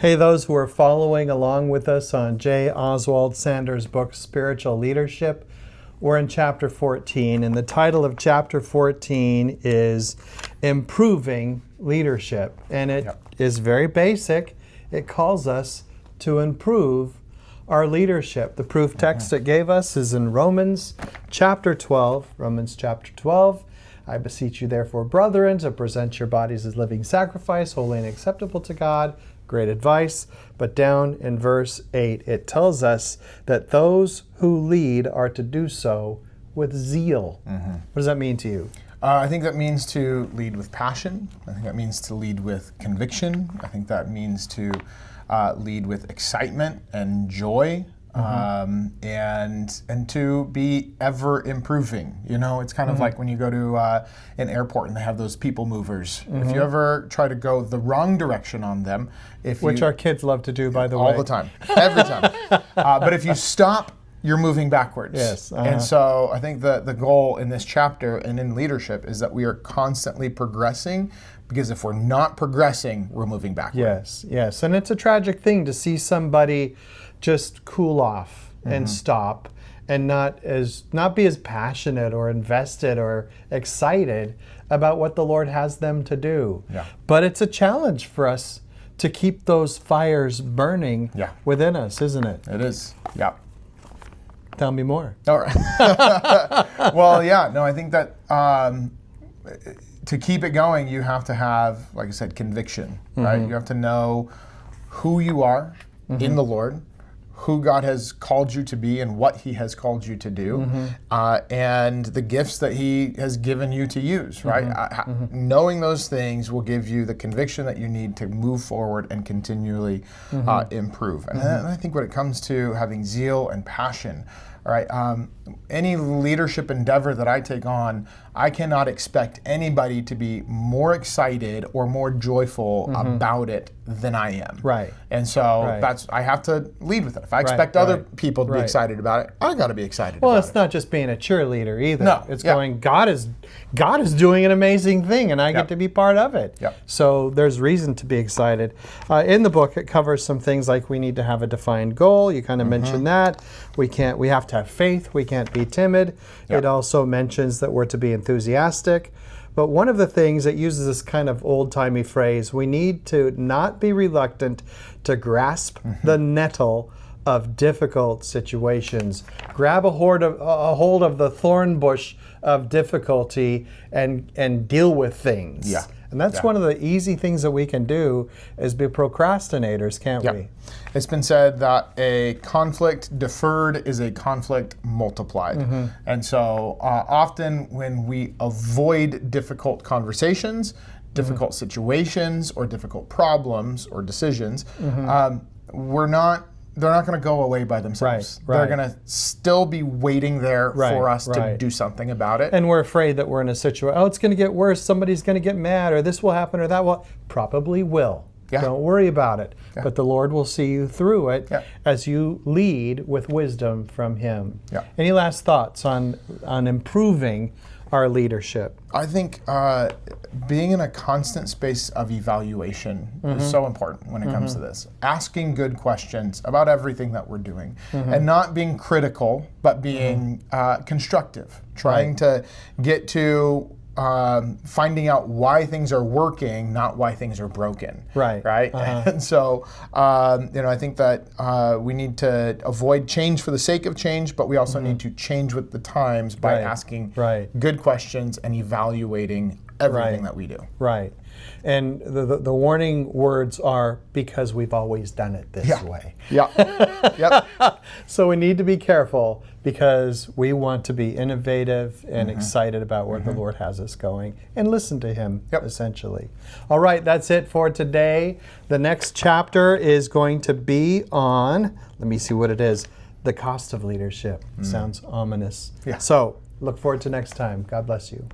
Hey, those who are following along with us on J. Oswald Sanders' book, Spiritual Leadership, we're in chapter 14, and the title of chapter 14 is Improving Leadership. And it is very basic. It calls us to improve our leadership. The proof text it gave us is in Romans chapter 12. Romans chapter 12. I beseech you, therefore, brethren, to present your bodies as living sacrifice, holy and acceptable to God. Great advice. But down in verse 8, it tells us that those who lead are to do so with zeal. What does that mean to you? I think that means to lead with passion. I think that means to lead with conviction. I think that means to lead with excitement and joy. And to be ever improving. You know, it's kind of like when you go to an airport and they have those people movers. If you ever try to go the wrong direction on them, which our kids love to do, by the way. All the time, every time. But if you stop, you're moving backwards. Yes. And so I think the goal in this chapter and in leadership is that we are constantly progressing, because if we're not progressing, we're moving backwards. Yes. And it's a tragic thing to see somebody just cool off and stop and not be as passionate or invested or excited about what the Lord has them to do. Yeah. But it's a challenge for us to keep those fires burning within us, isn't it? It is. Yeah. Tell me more. All right. Well, yeah. No, I think that to keep it going, you have to have, like I said, conviction, right? You have to know who you are in the Lord, who God has called you to be and what He has called you to do, and the gifts that He has given you to use, right? Knowing those things will give you the conviction that you need to move forward and continually improve. And I think when it comes to having zeal and passion, all right, any leadership endeavor that I take on, I cannot expect anybody to be more excited or more joyful about it than I am. Right. And so that's, I have to lead with it. If I expect other people to be excited about it, I got to be excited about it. Well, it's not just being a cheerleader either. No. It's going, God is doing an amazing thing, and I get to be part of it. So there's reason to be excited. In the book, it covers some things like we need to have a defined goal. You kind of mentioned that. We have to have faith. We can't be timid. It also mentions that we're to be enthusiastic. But one of the things, it uses this kind of old-timey phrase, we need to not be reluctant to grasp the nettle of difficult situations. Grab a hold of the thorn bush of difficulty and deal with things. And that's one of the easy things that we can do, is be procrastinators, can't we? It's been said that a conflict deferred is a conflict multiplied. And so often when we avoid difficult conversations, difficult situations, or difficult problems or decisions, they're not going to go away by themselves. They're going to still be waiting there for us to do something about it. And we're afraid that we're in a situation, it's going to get worse, somebody's going to get mad, or this will happen, or that will. Probably will. Don't worry about it. But the Lord will see you through it as you lead with wisdom from Him. Any last thoughts on improving our leadership? I think being in a constant space of evaluation is so important when it comes to this. Asking good questions about everything that we're doing, and not being critical, but being constructive. Trying to get to finding out why things are working, not why things are broken. Right. And so, I think that we need to avoid change for the sake of change, but we also need to change with the times by asking good questions and evaluating everything that we do. And the warning words are, because we've always done it this way. So we need to be careful, because we want to be innovative and excited about where the Lord has us going, and listen to Him, essentially. All right, that's it for today. The next chapter is going to be on, let me see what it is, the cost of leadership. Sounds ominous. So look forward to next time. God bless you.